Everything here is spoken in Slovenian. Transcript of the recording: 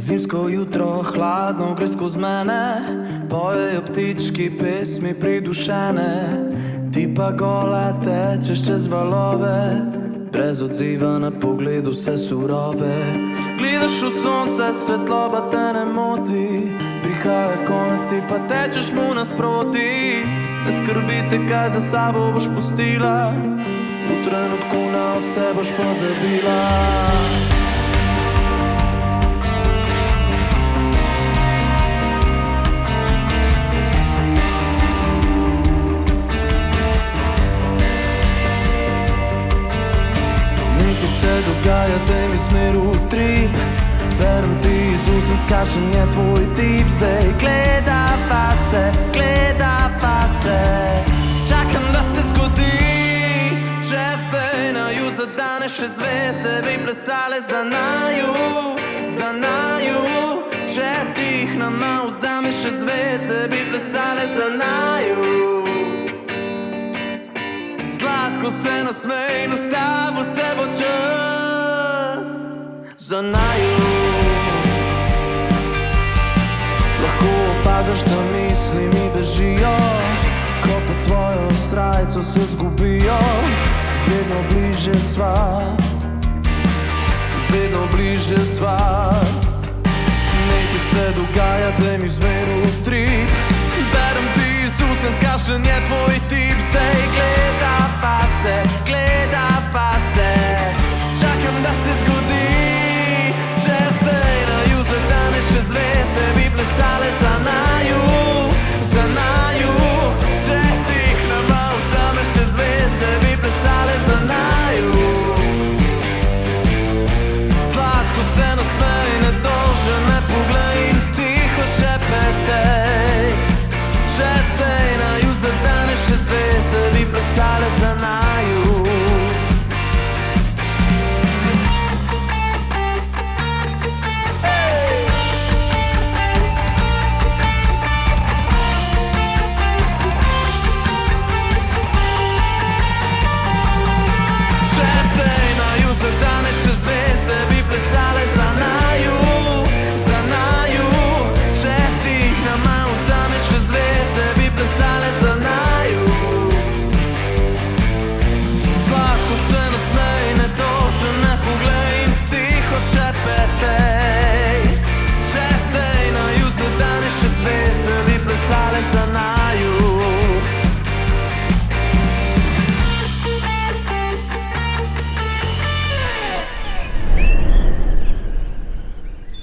Zimsko jutro, hladno gre skozi mene, pojejo ptički pesmi pridušene. Ti pa gola tečeš čez valove, brez odziva na pogled vse surove. Gledaš v sonce, svetloba te ne moti, prihaja konec, ti pa tečeš mu nasproti. Ne skrbite, kaj za sabo boš pustila, v trenutku na vse boš pozabila. Se dogaja, daj mi smer v trip, berem ti iz usnic, kakšen je tvoj tip. Zdaj gleda pa se, čakam, da se zgodi. Če zdaj naju zadane še zvezde, bi plesale za naju. Če tih nama vzame še zvezde, bi plesale za naju. Sladko se nasmej in ustavo se bo čas za naju. Lahko opaziš, da misli mi bežijo, ko pa tvojo srajco se zgubijo. Vedno bliže sva, nekaj se dogaja, daj mi zmer v trip. Berem ti iz usnic, kakšen je tvoj tip. Zdaj gleda pa se, čakam, da se zgodi. Če zdaj naju zadane še zvezde, bi plesale za naju. Če tih nama vzame še zvezde, bi plesale za naju. Sladko se nasmej, nedolžen me poglej in tiho šepetej. Če zdaj naju zadane še zvezde, bi plesale za naju. Če zdaj naju zadane še zvezde, bi plesale za naju. Če tih nama vzame še zvezde, bi plesale za naju. Sladko se nasmej, nedolžen me poglej in tiho šepetej. Če zdaj naju zadane še zvezde, bi plesale za naju.